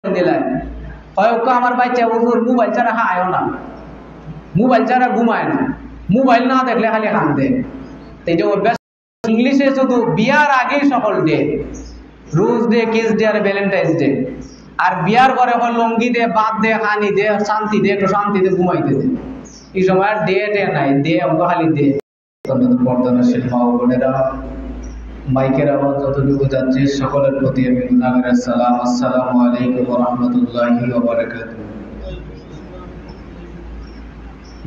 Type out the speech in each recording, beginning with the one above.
দিলাই হয় ওকে আমার বাচ্চা হুজুর মোবাইল ছাড়া খায়ও না, মোবাইল ছাড়া ঘুমায় না, মোবাইল না দেখলে খালি কান্দে। এই যে অভ্যাস ইংলিশে শুধু বিয়ার আগেই সকল day, rose day, kiss day আর ভ্যালেন্টাইন্স ডে। আর বিয়ার পরে হয় লঙ্গি দে, বাদ দে, হানি দে, শান্তি দে, একটু শান্তিতে ঘুমাইতে দে। এই সময় ডে ডে নাই, দে ওকে খালি দে। পর্দানশীল মা ও বোনেরা, মাইকের আওয়াজ যতটুকু যাচ্ছে সকলের প্রতি আমি গুনাহগারের সালাম। আসসালামু আলাইকুম ওয়া রাহমাতুল্লাহি ওয়া বারাকাতুহু।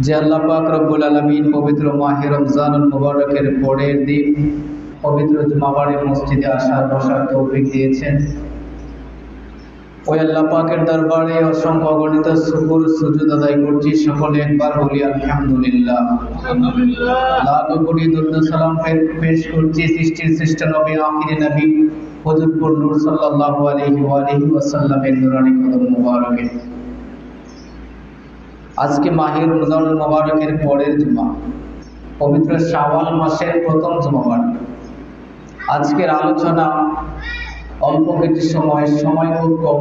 যে আল্লাহ পাক রব্বুল আলামিন পবিত্র মাহে রমজানুল মুবারকের পরের দিন পবিত্র জুমাবারে মসজিদে আসার বসার তৌফিক দিয়েছেন, ওই আল্লাহ পাকের দরবারে অসংখ্য অগণিত শুকর সুজুদ আদায় করছি। সকলে একবার বলি আলহামদুলিল্লাহ। লাখো কোটি দরুদ সালাম পেশ করছি সৃষ্টির শ্রেষ্ঠ নবী, আখিরি নবী হুজুরপুর নূর সাল্লাল্লাহু আলাইহি ওয়া আলিহি ওয়াসাল্লামের নূরানী কদম মুবারকে। আজকে মাহে রমজানুল মুবারকের পরের জুমা, পবিত্র শাওয়াল মাসের প্রথম জুমাবার। আজকের আলোচনা অল্প কিছু সময় খুব কম,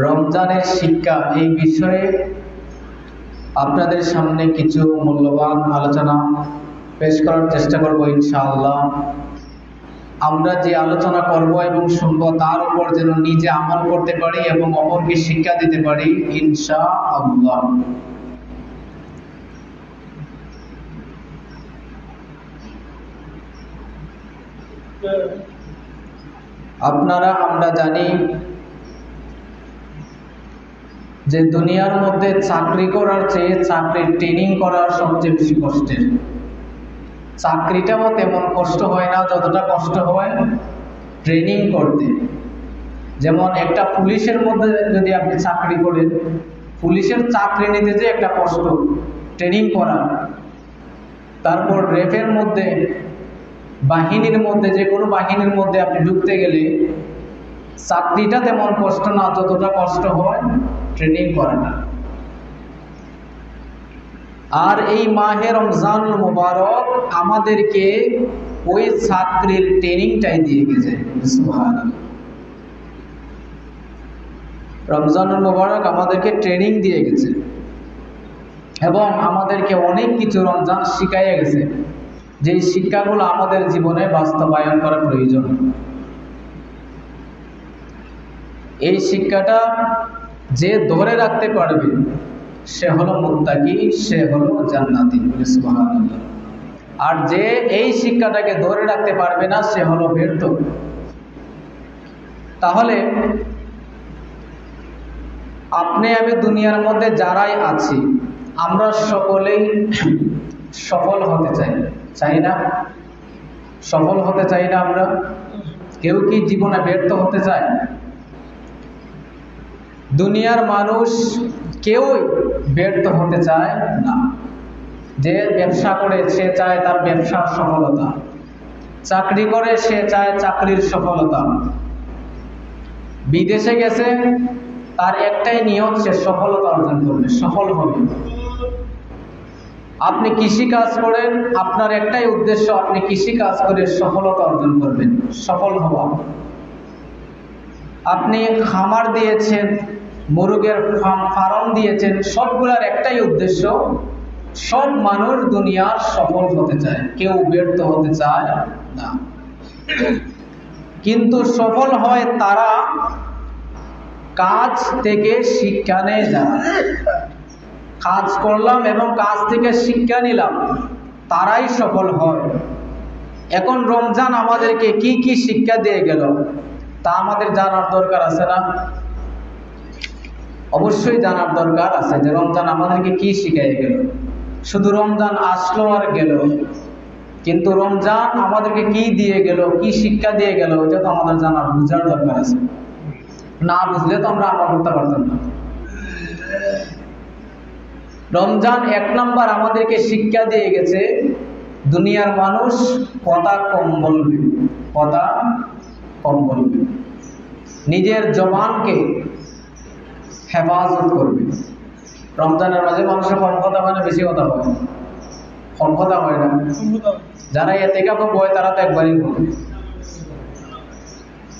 রমজানের শিক্ষা এই বিষয়ে আপনাদের সামনে কিছু মূল্যবান আলোচনা পেশ করার চেষ্টা করব ইনশাআল্লাহ। আমরা যে আলোচনা করব এবং শুনব তার উপর যেন নিজে আমল করতে পারি এবং অপরকে শিক্ষা দিতে পারি ইনশাআল্লাহ। আমরা জানি যে দুনিয়ার মধ্যে চাকরি করার চেয়ে চাকরির ট্রেনিং করার সবচেয়ে বেশি কষ্টের। চাকরিটাও তেমন কষ্ট হয় না যতটা কষ্ট হয় ট্রেনিং করতে। যেমন একটা পুলিশের মধ্যে যদি আপনি চাকরি করেন, পুলিশের চাকরি নিতে যে একটা কষ্ট ট্রেনিং করা, তারপর রেফের মধ্যে, বাহিনীর মধ্যে, যে কোনো বাহিনীর মধ্যে আপনি ঢুকতে গেলে চাকরিটা তেমন কষ্ট না যতটা কষ্ট হয় ট্রেনিং করাটা। আর এই মাহে রমজানুল মুবারক আমাদেরকে ওই চাকরির ট্রেনিংটাই দিয়ে গেছে। সুবহানাল্লাহ। রমজানুল মুবারক আমাদেরকে ট্রেনিং দিয়ে গেছে এবং আমাদেরকে অনেক কিছু রমজান শিখাইয়া গেছে, যে শিক্ষাগুলো আমাদের জীবনে বাস্তবায়ন করা প্রয়োজন। এই শিক্ষাটা যে ধরে রাখতে পারবে সে হলো মুত্তাকি, সে হলো জান্নাতি। সুবহানাল্লাহ। আর যে এই শিক্ষাটাকে ধরে রাখতে পারবে না সে হলো ব্যর্থ। তাহলে আপনি আমি দুনিয়ার মধ্যে যারাই আছি, আমরা সকলেই সফল হতে চাই, চাই না? সফল হতে চাই না আমরা? কেউ কি জীবনে ব্যর্থ হতে চায়? দুনিয়ার মানুষ কেউ ব্যর্থ হতে চায় না। যে ব্যবসা করে সে চায় তার ব্যবসার সফলতা, চাকরি করে সে চায় চাকরির সফলতা, বিদেশে গেছে তার একটাই নিয়ত, সে সফলতা অর্জন করবে, সফল হবে। আপনি কৃষি কাজ করেন, আপনার একটাই উদ্দেশ্য, আপনি কৃষি কাজ করে সফলতা অর্জন করবেন, সফল হওয়া। আপনি খামার দিয়েছেন, মুরগের ফার্ম দিয়েছেন, সবগুলার একটাই উদ্দেশ্য, সব মানুষ দুনিয়ার সফল হতে চায়, কেউ ব্যর্থ হতে চায় না। কিন্তু সফল হয় তারা কাজ থেকে শিক্ষা নেয় যারা। কাজ করলাম এবং কাজ থেকে শিক্ষা নিলাম, তারাই সফল হয়। এখন রমজান আমাদেরকে কি কি শিক্ষা দিয়ে গেল তা আমাদের জানার দরকার আছে না? অবশ্যই জানার দরকার আছে যে রমজান আমাদেরকে কি শিখাই গেল। শুধু রমজান আসলো আর গেল, কিন্তু রমজান আমাদেরকে কি দিয়ে গেল, কি শিক্ষা দিয়ে গেল, এটা তো আমাদের জানার বুঝার দরকার আছে। না বুঝলে তো আমরা আমল করতে পারতাম না। রমজান এক নাম্বার আমাদেরকে শিক্ষা দিয়ে গেছে, দুনিয়ার মানুষ কথা কম বলবে, কথা কম বলবে, নিজের জবানকে হেফাজত করবে। রমজানের মাঝে মানুষের কম কথা হয় না বেশি কথা হয়? কম কথা হয় না। যারা এতেকাফে বয় তারা তো একবারই বলে।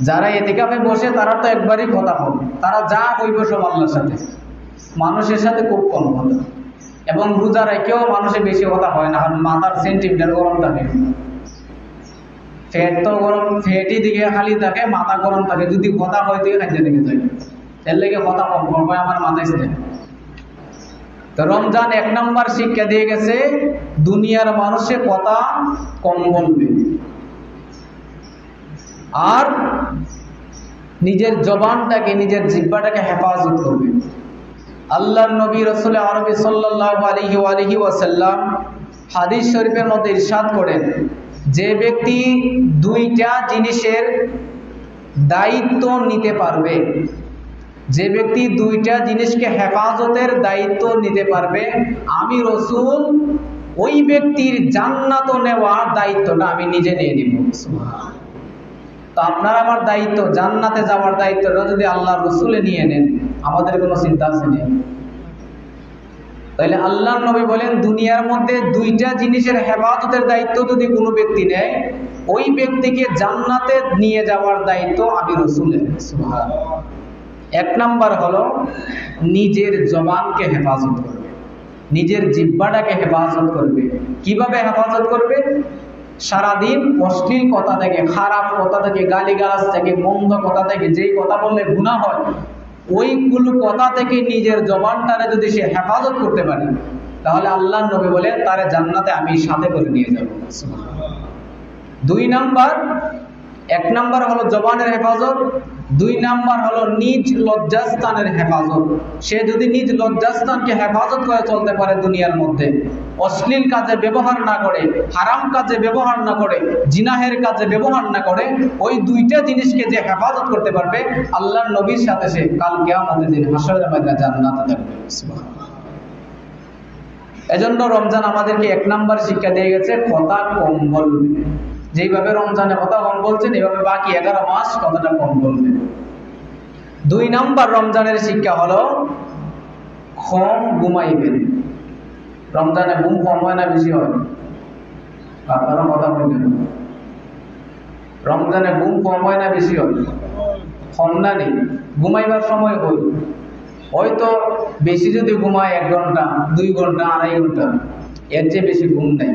যারা এতিকাফে বসে তারা তো একবারই কথা বলবে, তারা যা হইব সব আল্লাহর সাথে, মানুষের সাথে খুব কম কথা। এবং রোজা রেখেও মানুষের বেশি কথা হয় না, কারণ মাথার সেন্টিমিটার গরম থাকে, ফ্যাট তো গরম, ফ্যাটই দিকে খালি থাকে, মাথা গরম থাকে, যদি কথা হয় দিকে খাইতে লেগে যায়, এর লেগে কথা কম করবো আমার মাথায় ছিল। তো রমজান 1 নম্বর শিক্ষা দিয়ে গেছে, দুনিয়ার মানুষে কথা কম বলবে, আর নিজের জবানটাকে, নিজের জিহ্বাটাকে হেফাজত করবে। আল্লাহর নবী রাসূল আরবি সাল্লাল্লাহু আলাইহি ওয়াসাল্লাম হাদিস শরীফের মধ্যে ইরশাদ করেন, যে ব্যক্তি 2টা জিনিসের দায়িত্ব নিতে পারবে, যে ব্যক্তি 2টা জিনিসকে হেফাজতের দায়িত্ব নিতে পারবে, আমি রাসূল ওই ব্যক্তির জান্নাত নেওয়ার দায়িত্বটা আমি নিজে নিয়ে নিব। সুবহানাল্লাহ। তো আপনার আমার দায়িত্ব, জান্নাতে যাওয়ার দায়িত্বটা যদি আল্লাহর রাসূলে নিয়ে নেন, আমাদের কোনো চিন্তা আছে না। তাহলে আল্লাহর নবী বলেন, দুনিয়ার মধ্যে 2টা জিনিসের হেফাজতের দায়িত্ব যদি কোনো ব্যক্তি নেয়, ওই ব্যক্তিকে জান্নাতে নিয়ে যাওয়ার দায়িত্ব আমি রাসূলের। সুবহানাল্লাহ। 1 নাম্বার হলো নিজের জবানকে হেফাজত করবে, নিজের জিহ্বাটাকে হেফাজত করবে। কিভাবে হেফাজত করবে? সারাদিন অশ্লীল কথা থেকে, খারাপ কথা থেকে, গালিগালাজ থেকে, মন্দ কথা থেকে, যেই কথা বললে গুনাহ হয়, ওইগুলো কথা থেকে নিজের জবানটারে যদি সে হেফাজত করতে পারে, তাহলে আল্লাহর নবী বলেন তারে জান্নাতে আমি সাথে করে নিয়ে যাব। সুবহানাল্লাহ। 2 নাম্বার, 1 নাম্বার হলো জবানের হেফাজত, 2 নাম্বার হলো নিজ লজ্জাস্থানের হেফাজত। সে যদি নিজ লজ্জাস্থানকে হেফাজত করে চলতে পারে, দুনিয়ার মধ্যে অশ্লীল কাজে ব্যবহার না করে, হারাম কাজে ব্যবহার না করে, জিনাহের কাজে ব্যবহার না করে, ওই 2টা জিনিসকে যে হেফাজত করতে পারবে, আল্লাহর নবীর সাথে সে কাল কিয়ামতের দিন হাসরের ময়দানে জান্নাতে থাকবে। সুবহানাল্লাহ। এজন্য রমজান আমাদেরকে 1 নাম্বার শিক্ষা দিয়ে গেছে, কথা কম বলবে। যেইভাবে রমজানে কথা কম বলছেন, এইভাবে বাকি 11 মাস কথাটা কম বলবেন। 2 নাম্বার রমজানের শিক্ষা হলো কম ঘুমাইবেন। রমজানে ঘুম কম হয় না বেশি হয়? আপনারা কথা বলবেন। রমজানে ঘুম কম হয় না বেশি হয়? কম না নেই, ঘুমাইবার সময় হই, হয়তো বেশি যদি ঘুমায় 1 ঘন্টা, 2 ঘন্টা, 2.5 ঘন্টা, এর চেয়ে বেশি ঘুম নেই।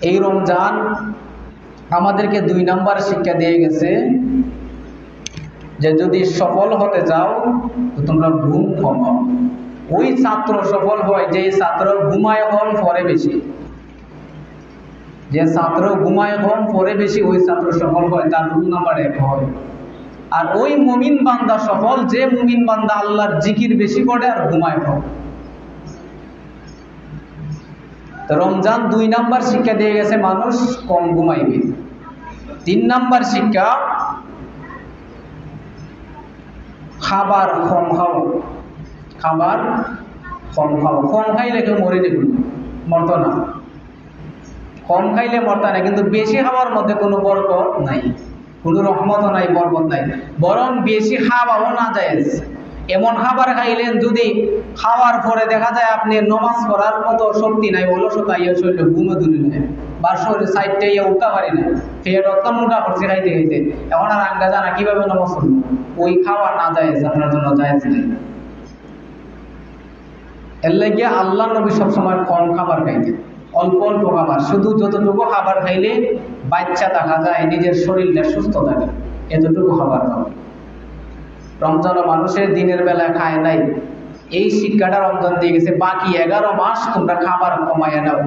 এই রমজান আমাদেরকে 2 নাম্বার শিক্ষা দিয়ে গেছে যে যদি সফল হতে চাও তো তোমরা ঘুম কমাও। ওই ছাত্র সফল হয় যে ছাত্র ঘুমায় কম পড়ে বেশি, যে ছাত্র ঘুমায় কম পড়ে বেশি, ওই ছাত্র সফল হয়, তার রুল নাম্বার 1 হয়। আর ওই মুমিন বান্দা সফল, যে মুমিন বান্দা আল্লাহর জিকির বেশি করে আর ঘুমায় কম। রমজান 2 নাম্বার শিক্ষা দিয়ে গেছে, মানুষ কম ঘুমাইবে। 3 নাম্বার শিক্ষা, খাবার কম খাও। খাবার কম খাও। কম খাইলে কেউ মরে যাবে, মরত না। কম খাইলে মরতা না, কিন্তু বেশি খাওয়ার মধ্যে কোনো বরকত নাই, কোনো রহমতও নাই, বরকত নাই। বরং বেশি খাওয়াও না জায়েজ। এমন খাবার খাইলেন যদি খাওয়ার পরে দেখা যায় আপনি নমাজ পড়ার মতো শক্তি নাই, অলসতা ইয়ে, শরীরে ঘুমে দূরে নেই, বা শরীর সাইডটা ইয়ে উঠতে পারি না, ফের অত মোটা করছে খাইতে খাইতে, এখন আর আঙ্গা জানা কিভাবে নমাজ পড়ব, ওই খাওয়া না জায়েজ, আপনার জন্য জায়েজ নেই। এর লাগে আল্লাহ নবী সবসময় কম খাবার খাইতেন, অল্প অল্প খাবার, শুধু যতটুকু খাবার খাইলে বাচ্চা দেখা যায়, নিজের শরীরটা সুস্থ থাকে, এতটুকু খাবার খাবে। রমজান মানুষের দিনের বেলা খায় নাই, এই শিক্ষাটা রমজান দিয়ে গেছে। বাকি 11 মাস তোমরা খাবার কমাইয়া নাও,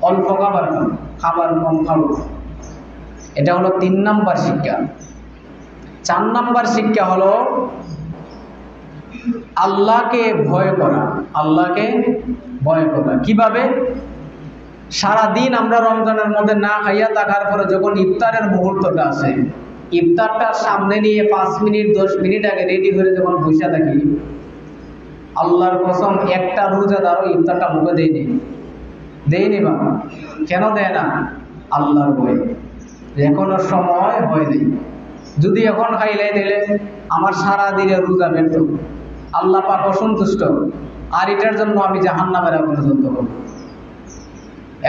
অল্প খাবার খাও, খাবার কম খাও। এটা হলো 3 নাম্বার শিক্ষা। 4 নাম্বার শিক্ষা হলো আল্লাহকে ভয় করা। আল্লাহকে ভয় করা কিভাবে? সারাদিন আমরা রমজানের মধ্যে না খাইয়া থাকার পরে যখন ইফতারের মুহূর্তটা আসে, ইফতারটা সামনে নিয়ে 5 মিনিট 10 মিনিট আগে রেডি করে যখন বসে থাকি, আল্লাহর কসম একটা রোজাদারও ইফতারটা মুখে দেয়নি বাবা। কেন দেয় না? আল্লাহর ভয়। এখনো সময় হয়নি, যদি এখন খাইলে দিলে আমার সারা দিনের রোজা ব্যর্থ, আল্লাহ পাক অসন্তুষ্ট, আর এটার জন্য আমি জাহান্নামের আগুনে জ্বলতে হবে।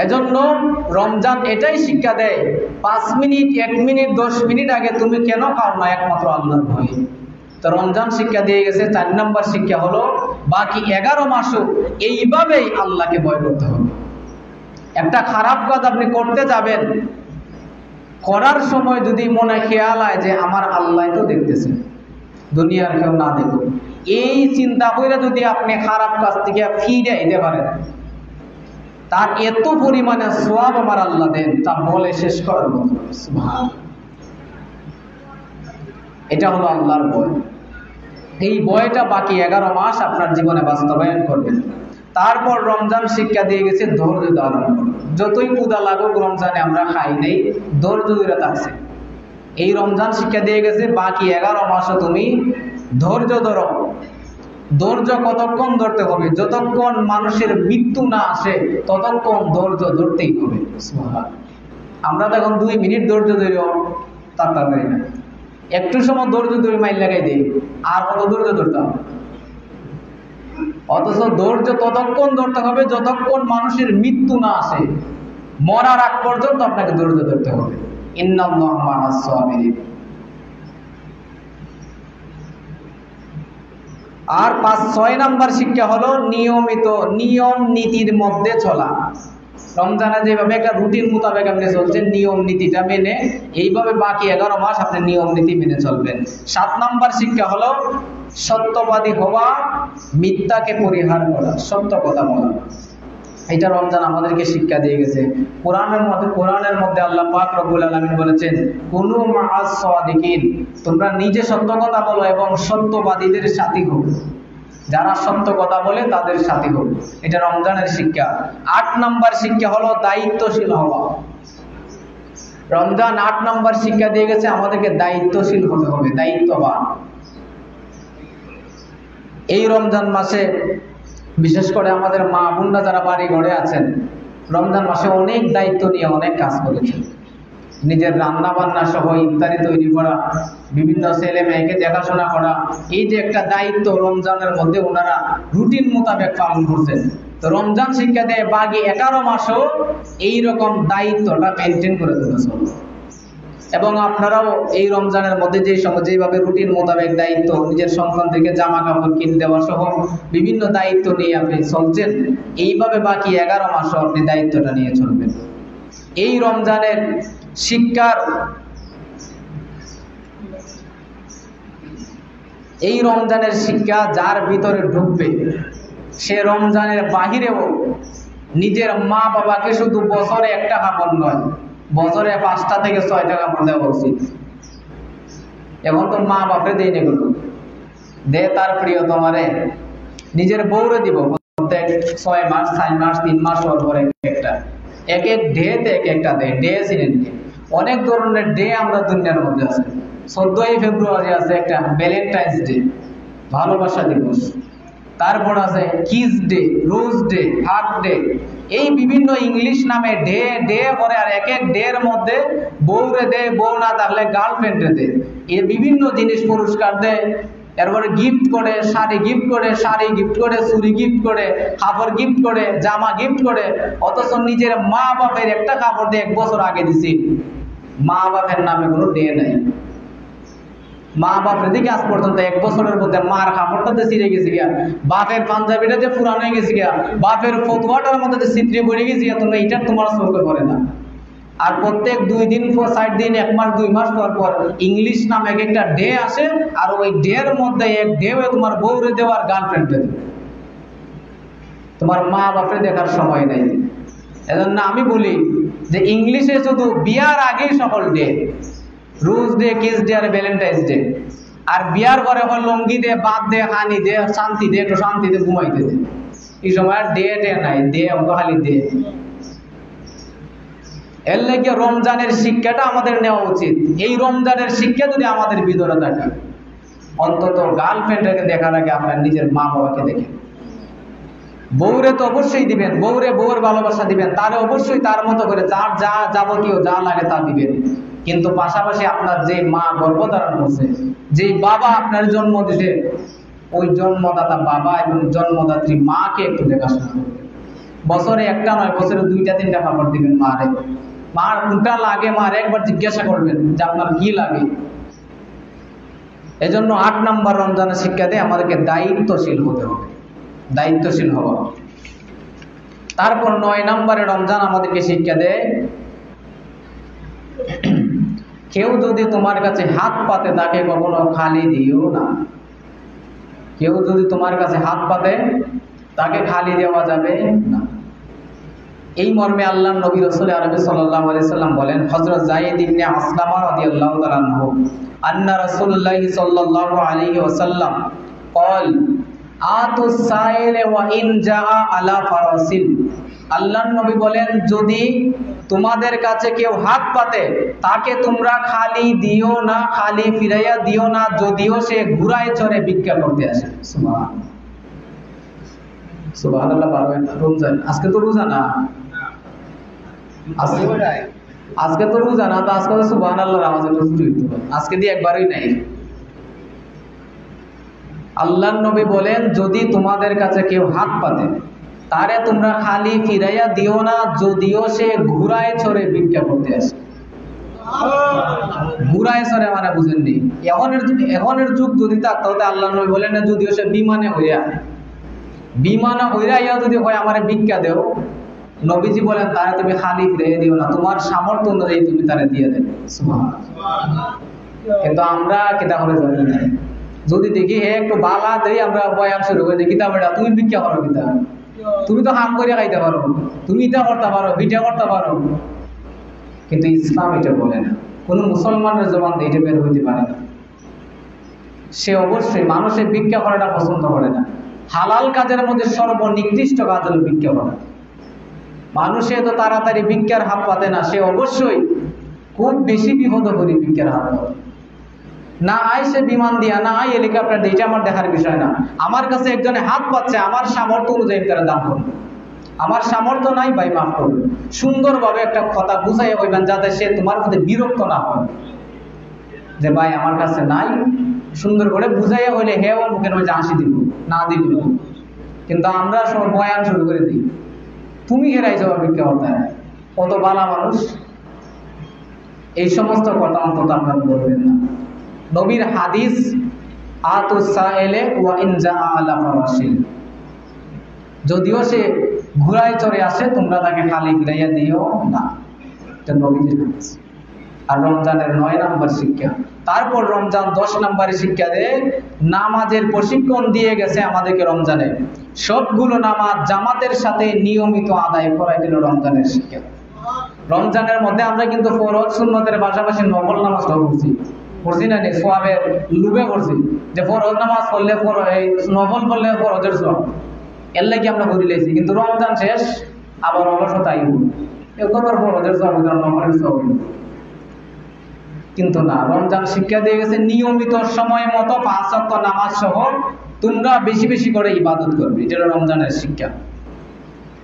এজন্য রমজান এটাই শিক্ষা দেয়, 5 মিনিট 1 মিনিট 10 মিনিট আগে তুমি কেন খাও না? একমাত্র আল্লাহর ভয়ে। তো রমজান শিক্ষা দিয়ে গেছে। 4 নম্বর শিক্ষা হলো বাকি 11 মাসও এইভাবেই আল্লাহকে ভয় করতে হবে। একটা খারাপ কাজ আপনি করতে যাবেন, করার সময় যদি মনে খেয়াল হয় যে আমার আল্লাহ তো দেখতেছে, দুনিয়ার কেউ না দেখো, এই চিন্তা করে যদি আপনি খারাপ কাজ থেকে ফিরে যেতে পারেন, তার এত পরিমাণে সওয়াব আমার আল্লাহ দেন, তা বলে শেষ করার মতো। সুবহানাল্লাহ। এটা হলো আল্লাহর ভয়। এই ভয়টা বাকি 11 মাস আপনার জীবনে বাস্তবায়ন করবেন। তারপর রমজান শিক্ষা দিয়ে গেছে ধৈর্য ধারণ করুন। যতই ক্ষুধা লাগুক, রমজানে আমরা খাই নেই, ধৈর্য ধরে থাকছে। এই রমজান শিক্ষা দিয়ে গেছে বাকি 11 মাসও তুমি ধৈর্য ধরো। ধৈর্য কতক্ষণ ধরতে হবে? যতক্ষণ মানুষের মৃত্যু না আসে ততক্ষণ ধৈর্য ধরতেই হবে। আমরা তো এখন 2 মিনিট ধৈর্য ধরিও তাড়াতাড়ি না, একটু সময় ধৈর্য ধরে মাইল লাগাই দিই, আর কত ধৈর্য ধরতে হবে? অথচ ধৈর্য ততক্ষণ ধরতে হবে যতক্ষণ মানুষের মৃত্যু না আসে। মরার আগ পর্যন্ত আপনাকে ধৈর্য ধরতে হবে। ইন্নাল্লাহা মা'আস সাবিরিন। আর 5-6 নাম্বার শিক্ষা হলো নিয়মিত নিয়ম নীতির মধ্যে চলা। রমজানে যেভাবে একটা রুটিন মোতাবেক আপনি চলছেন, নিয়ম নীতিটা মেনে, এইভাবে বাকি 11 মাস আপনি নিয়ম নীতি মেনে চলবেন। 7 নাম্বার শিক্ষা হলো সত্যবাদী হওয়া, মিথ্যাকে পরিহার করা, সত্য কথা বলা। এটা রমজান আমাদেরকে শিক্ষা দিয়ে গেছে। কোরআনের মধ্যে আল্লাহ পাক রব্বুল আলামিন বলেছেন, কুনু মা'আস সাদিকিন, তোমরা নিজে সত্য কথা বলো এবং সত্যবাদীদের সাথী হও। যারা সত্য কথা বলে তাদের সাথী হও। এটা রমজানের শিক্ষা। 8 নাম্বার শিক্ষা হলো দায়িত্বশীল হওয়া। রমজান 8 নাম্বার শিক্ষা দিয়ে গেছে আমাদেরকে দায়িত্বশীল হতে হবে, দায়িত্ববান। এই রমজান মাসে বিশেষ করে আমাদের মা বোনরা যারা বাড়ি ঘরে আছেন, রমজান মাসে অনেক দায়িত্ব নিয়ে অনেক কাজ করেছেন। নিজের রান্না বান্না সহ ইফতারি তৈরি করা, বিভিন্ন ছেলে মেয়েকে দেখাশোনা করা, এই যে একটা দায়িত্ব রমজানের মধ্যে ওনারা রুটিন মোতাবেক পালন করছেন। তো রমজান শিক্ষা দেয় বাকি 11 মাসও এইরকম দায়িত্বটা মেনটেন করে তুলেছে। এবং আপনারাও এই রমজানের মধ্যে যেভাবে রুটিন মোতাবেক দায়িত্ব, নিজের সন্তানদেরকে জামা কাপড় কিনে দেওয়া সহ বিভিন্ন দায়িত্ব নিয়ে আপনি চলছেন, এইভাবে বাকি 11 মাসও আপনি দায়িত্বটা নিয়ে চলবেন। এই রমজানের শিক্ষার, এই রমজানের শিক্ষা যার ভিতরে ঢুকবে, সে রমজানের বাহিরেও নিজের মা বাবাকে শুধু বছরে একটা কাপড় নয়, বছরে 5টা থেকে 6টা কাপড় দেওয়া উচিত। এখন তো মা বাপরে দেয় এগুলো, দে তার প্রিয় তোমারে, নিজের বউরে দিব প্রত্যেক 6 মাস 4 মাস 3 মাস পর পর একটা, এক এক ডেতে এক একটা ডে চিনেন। অনেক ধরনের ডে আমরা দুনিয়ার মধ্যে আছে। 14ই ফেব্রুয়ারি আছে একটা ভ্যালেন্টাইন্স ডে, ভালোবাসা দিবস। তারপর আছে kiss day, rose day, heart day, এই বিভিন্ন ইংলিশ নামে ডে ডে করে। আর এক এক ডে এর মধ্যে বউরে দে, বউ না থাকলে গার্লফ্রেন্ডে দে, এই বিভিন্ন জিনিস পুরস্কার দেয়। এরপরে গিফট করে, শাড়ি গিফট করে, শাড়ি গিফট করে, চুড়ি গিফট করে, কাপড় গিফট করে, জামা গিফট করে। অথচ নিজের মা বাপের একটা কাপড় দিয়ে 1 বছর আগে দিছি, মা বাপের নামে কোনো ডে নাই। মা বাপের দিকে আজ পর্যন্ত 1 বছরের মধ্যে মার কাপড়টাতে ছিঁড়ে গেছে গিয়া, বাপের পাঞ্জাবিটা যে পুরানো হয়ে গেছে গিয়া, বাপের ফতুয়াটার মধ্যে যে ছিদ্রে পড়ে গেছে গিয়া, তোমরা এটা তোমার চোখে পড়ে না। আর প্রত্যেক 2 দিন 4 দিন 1 মাস 2 মাস পর পর ইংলিশ নামে একটা ডে আসে, আর ওই ডে এর মধ্যে এক ডে তোমার বউরে দেওয়ার গার্লফ্রেন্ডে দেবে। তোমার মা বাপরে দেখার সময় নেই। এজন্য আমি বলি যে ইংলিশে শুধু বিয়ার আগেই সকল day, rose day, kiss day আর ভ্যালেন্টাইন্স ডে। আর বিয়ার পরে হল লঙ্গি দে, বাদ দে, হানি দে, শান্তি দে, একটু শান্তিতে ঘুমাইতে দে। এই সময় আর ডে ডে নাই, ডে খালি দে। এর লাগে রমজানের শিক্ষাটা আমাদের নেওয়া উচিত। এই রমজানের শিক্ষা যদি আমাদের ভিতরে থাকে, অন্তত গার্লফ্রেন্ডকে দেখার আগে আপনার নিজের মা বাবাকে দেখেন। বউরে তো অবশ্যই দিবেন, বউরে বউর ভালোবাসা দিবেন, তারে অবশ্যই তার মতো করে যার যা যাবতীয় যা লাগে তা দিবেন। কিন্তু পাশাপাশি আপনার যে মা গর্ভধারণ করছে, যে বাবা আপনার জন্ম দিছে, ওই জন্মদাতা বাবা এবং জন্মদাত্রী মাকে একটু দেখাশোনা করবেন। বছরে একটা নয়, বছরে 2-3টা কাপড় দিবেন মারে। মার কোনটা লাগে মারে একবার জিজ্ঞাসা করবেন যে আপনার কি লাগে। এজন্য 8 নম্বর রমজানের শিক্ষা দেয় আমাদেরকে দায়িত্বশীল হতে হবে, দায়িত্বশীল হওয়া। তারপর 9 নম্বরে রমজান আমাদেরকে শিক্ষা দেয় কেউ যদি তোমার কাছে হাত পাতে তাকে কখনো খালি দিও না। কেউ যদি তোমার কাছে হাত পাতে তাকে খালি দেওয়া যাবে না। এই মর্মে আল্লাহর নবী রাসূল আরবি সাল্লাল্লাহু আলাইহি সাল্লাম বলেন, হযরত যায়েদ ইবনে আসলাম রাদিয়াল্লাহু তাআলা আনহু আন্না রাসূলুল্লাহ সাল্লাল্লাহু আলাইহি ওয়াসাল্লাম قال আতু সাইল ওয়া ইন জাআ আলা ফারাসিল। আল্লাহর নবী বলেন, যদি তোমাদের কাছে কেউ হাত পাতে তাকে তোমরা খালি দিও না, খালি ফিরাইয়া দিও না, যদিও সে ঘোড়ায় চড়ে ভিক্ষা করতে আসে। সুবহানাল্লাহ, সুবহানাল্লাহ। রমজান আজকে তো রোজা না, আজকে তো রোজা না, তো আজকে তো সুবহানাল্লাহর আওয়াজ একটু শুরু হইতো, আজকে দিয়ে একবারই নাই। আল্লাহর নবী বলেন, যদি তোমাদের কাছে কেউ হাত পাতে তারে তোমরা খালি ফিরাইয়া দিও না, যদিও সে ঘোড়ায় চড়ে ভিক্ষা করতে আসে। ঘোড়ায় চড়ে মানে বুঝেননি, এখনের যুগ যদি থাকতো তাহলে আল্লাহর নবী বলেন না, যদিও সে বিমানে হইয়া ইয়া যদি হয় আমারে ভিক্ষা দেও, নবীজি বলেন তারে তুমি খালি ফিরাইয়া দিও না, তোমার সামর্থ্য অনুযায়ী তুমি তারে দিয়ে দেবে। সুবহানাল্লাহ। কিন্তু আমরা কিতা করে জানি না, যদি দেখি হে একটু বালা দেই আমরা বয়ান শুরু করে দেখি তা বেটা তুমি ভিক্ষা করো, কিতা তুমি তো হাম করে খাইতে পারো, তুমি এটা করতে পারো, ভিটা করতে পারো। কিন্তু ইসলাম এটা বলে না, কোন মুসলমানের জবান দিয়ে এটা বের হইতে পারে না। সে অবশ্যই মানুষের ভিক্ষা করাটা পছন্দ করে না। হালাল কাজের মধ্যে সর্বনিকৃষ্ট কাজ হলো ভিক্ষা করা। মানুষে তো তাড়াতাড়ি ভিক্ষার হাত পাতে না, সে অবশ্যই খুব বেশি বিপদ করি ভিক্ষার হাত পাতে না। আয় সে বিমান দিয়া, না আয় হেলিকপ্টার দিয়ে, এটা আমার দেখার বিষয় না। আমার কাছে একজনে হাত পাচ্ছে, আমার সামর্থ্য অনুযায়ী তারা দান করবে। আমার সামর্থ্য নাই ভাই, মাফ করবে। সুন্দরভাবে একটা কথা বুঝাইয়া কইবেন যাতে সে তোমার মধ্যে বিরক্ত না হয়, যে ভাই আমার কাছে নাই। সুন্দর করে বুঝাইয়া হইলে হে ও মুখের মধ্যে হাসি দিব, না দিব। কিন্তু আমরা সব বয়ান শুরু করে দিই, তুমি হেরাইছো ভিক্ষা করতে, কত বালা মানুষ। এই সমস্ত কথা অন্তত আপনারা বলবেন না। নবীর হাদিস আতু সাইলে ওয়া ইন জাআ আলা ফারাসিল, যদিও সে ঘোড়ায় চড়ে আসে তোমরা তাকে খালি ফিরাইয়া দিও না। এটা নবীর হাদিস। আর রমজানের 9 নম্বর শিক্ষা। তারপর রমজান 10 নম্বরের শিক্ষা দেয়, নামাজের প্রশিক্ষণ দিয়ে গেছে আমাদেরকে রমজানে। সবগুলো নামাজ জামাতের সাথে নিয়মিত আদায় করা, এটা রমজানের শিক্ষা। রমজানের মধ্যে আমরা কিন্তু ফরজ সুন্নতের পাশাপাশি নফল নামাজটাও পড়ছি না, সোয়াবের লুবে পড়ছি যে ফরজ নামাজ পড়লে নফল পড়লে ফরজের সোয়াব, এর লাগি আমরা করি লাইছি। কিন্তু রমজান শেষ আবার অলসতা আইব, কত ফরজের সোয়াব নফলের সোয়াব। কিন্তু না, রমজান শিক্ষা দিয়ে গেছে নিয়মিত সময় মতো 5 ওয়াক্ত নামাজ সহ তোমরা বেশি বেশি করে ইবাদত করবে, এটা রমজানের শিক্ষা।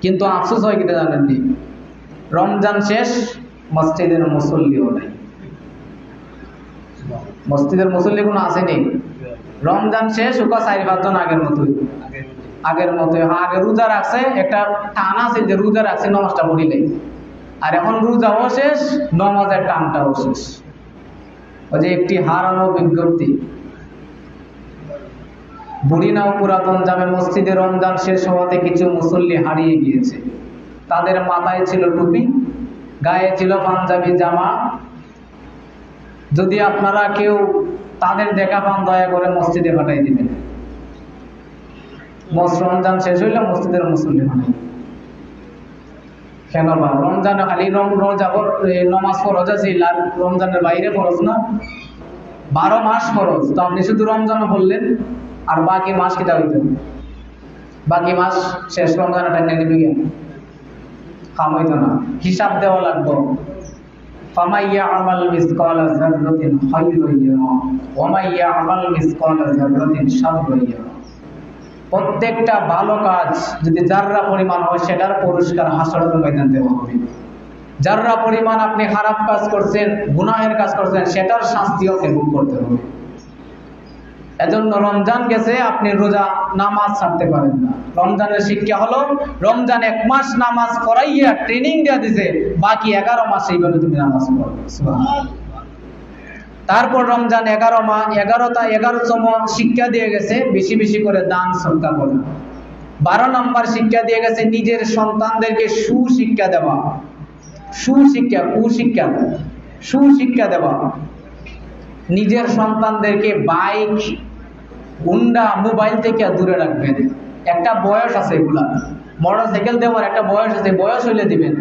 কিন্তু আফসোস হয় কিনা জানেননি, রমজান শেষ মসজিদের মুসল্লিও নাই। মসজিদের মুসল্লি কোনো আসেনি। রমজান শেষ ওকা 4-5 জন আগের মতোই আগে রোজা রাখছে, একটা টান আছে যে রোজা রাখছে নামাজটা পড়িলে, আর এখন রোজাও শেষ নামাজের টানটাও শেষ। ওই যে একটি হারানো বিজ্ঞপ্তি, বুড়িনাও পুরাতন জামে মসজিদে রমজান শেষ হওয়াতে কিছু মুসল্লি হারিয়ে গিয়েছে। তাদের মাথায় ছিল টুপি, গায়ে ছিল পাঞ্জাবি জামা। যদি আপনারা কেউ তাদের দেখা পান দয়া করে মসজিদে পাঠাই দিবেন। রমজান শেষ হইলে মসজিদের মুসল্লি বানাই কেন? বা রমজানে খালি নমাজ ফরজ আছে, রমজানের বাইরে ফরজ না, 12 মাস ফরজ। তো আপনি শুধু রমজানও বললেন, আর বাকি মাস কিটা হইতেন? বাকি মাস শেষ রমজানের টাইম নিবি কেন? কাম হইতো না, হিসাব দেওয়া লাগবে। فَمَن يَعْمَلْ مِثْقَالَ ذَرَّةٍ خَيْرًا يَرَهُ وَمَن يَعْمَلْ مِثْقَالَ ذَرَّةٍ شَرًّا يَرَهُ। প্রত্যেকটা ভালো কাজ যদি যাররা পরিমাণ হয় সেটার পুরস্কার হাসরের ময়দানে দেওয়া হবে। যাররা পরিমাণ আপনি খারাপ কাজ করছেন, গুনাহের কাজ করছেন, সেটার শাস্তিও ভোগ করতে হবে। এজন্য রমজান গেছে, আপনি রোজা নামাজ ছাড়তে পারেন না। রমজানের শিক্ষা হলো রমজান 1 মাস নামাজ পড়াইয়া ট্রেনিং দেওয়া দিছে, বাকি 11 মাস এইভাবে তুমি নামাজ পড়ো। তারপর রমজান 11তম শিক্ষা দিয়ে গেছে বেশি বেশি করে দান সদকা করা। 12 নম্বর শিক্ষা দিয়ে গেছে নিজের সন্তানদেরকে সুশিক্ষা দেওয়া। সুশিক্ষা, কুশিক্ষা, সুশিক্ষা দেওয়া। নিজের সন্তানদেরকে বাইক, হুন্ডা, মোবাইল থেকে দূরে রাখবেন। একটা বয়স আছে, এগুলা মোটরসাইকেল দেওয়ার একটা বয়স আছে, বয়স হইলে দিবেন।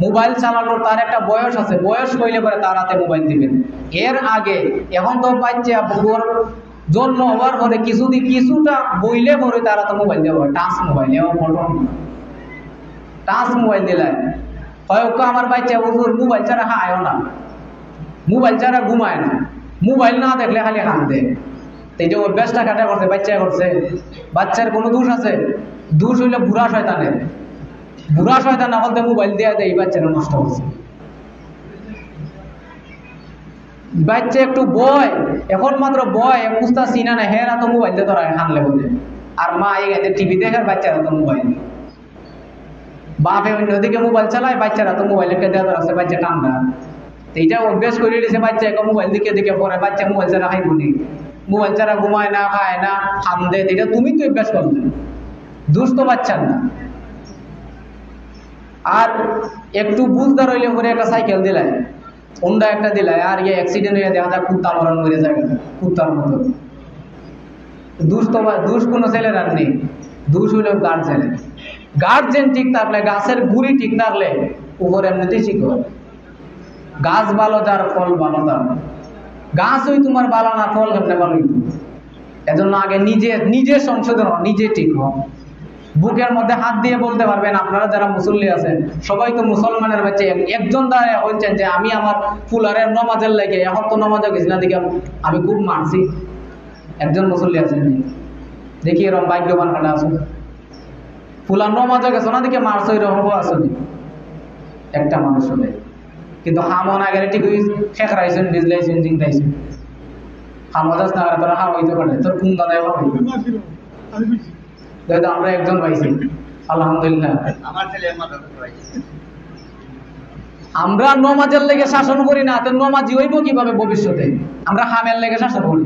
মোবাইল চালানোর তার একটা বয়স আছে, বয়স হইলে পরে তার হাতে মোবাইল দিবেন। এর আগে এখন তো বাচ্চা জন্ম হওয়ার পরে কিছুটা বইলে পরে তারা তো মোবাইল দেওয়া হয়, টাচ মোবাইল, টাচ মোবাইল দিলে হয় আমার বাচ্চা মোবাইল ছাড়া খায়ও না, মোবাইল ছাড়া ঘুমায় না, মোবাইল না দেখলে খালি কান্দে। এই যে অভ্যাসটা কাটা করছে, বাচ্চা করছে। বাচ্চার কোনো দোষ আছে? দোষ হইলে বুড়া শয়তানের। বুড়া শয়তান না হলে মোবাইল দেয়া দেয়, এই বাচ্চারা নষ্ট হচ্ছে। বাচ্চা একটু বয়, এখন মাত্র বয়, বুঝতা চিনা না, হেরা তো মোবাইল দিয়ে ধরা হানলে বলে। আর মা এখানে টিভি দেখার, বাচ্চারা তো মোবাইল। বাপে অন্যদিকে মোবাইল চালায়, বাচ্চারা তো মোবাইলের দেওয়া ধরা আছে, বাচ্চা ঠান্ডা। এইটা অভ্যাস করে দিয়েছে বাচ্চা, মোবাইল দিকে পরে বাচ্চা মোবাইল ছাড়া খাইব নি, মোবাইল ছাড়া ঘুমায় না, খায় না, কান্দে। এটা তুমি তো অভ্যাস করলে, দুষ্ট বাচ্চার না। আর একটু বুঝদার হইলে পরে একটা সাইকেল দিলাই, হুন্ডা একটা দিলাই, আর ইয়ে অ্যাক্সিডেন্ট হয়ে দেখা যায় কুত্তা মরণ মরে যায়, কুত্তার মতো। দুষ কোনো ছেলের আর নেই, দুষ হইল গার্জেনের। গার্জেন ঠিক থাকলে, গাছের গুড়ি ঠিক থাকলে উপরে এমনিতেই ঠিক হয়। গাছ ভালো যার, ফল ভালো তার। গাছ ওই তোমার ভালো না, ফল কেমনে ভালো? এজন্য আগে নিজের সংশোধন, নিজে ঠিক হন। বুকের মধ্যে হাত দিয়ে বলতে পারবেন, আপনারা যারা মুসল্লি আছেন সবাই তো মুসলমানের বাচ্চা, একজন দ্বারা হয়েছেন যে আমি আমার ফুলারের নমাজের লেগে, এখন তো নমাজে গেছি না দিকে আমি খুব মারছি। একজন মুসল্লি আছেন দেখি, এরকম ভাগ্যবান কাটা আছে, ফুলার নমাজে গেছো না দিকে মারছো, এরকম আসনি একটা মানুষ হলে। কিন্তু হামন আগে ঠিক খেকরাইছেন, ভিজলাইছেন, জিংটাইছেন। হামজাস না তোরা হা হইতে পারে, তোর কোন দাদাই হবে? আমরা একজন পাইছি আলহামদুলিল্লাহ। আমরা নমাজের লেগে শাসন করি না, তো নমাজি হইব কিভাবে ভবিষ্যতে? আমরা হামের লেগে শাসন করি।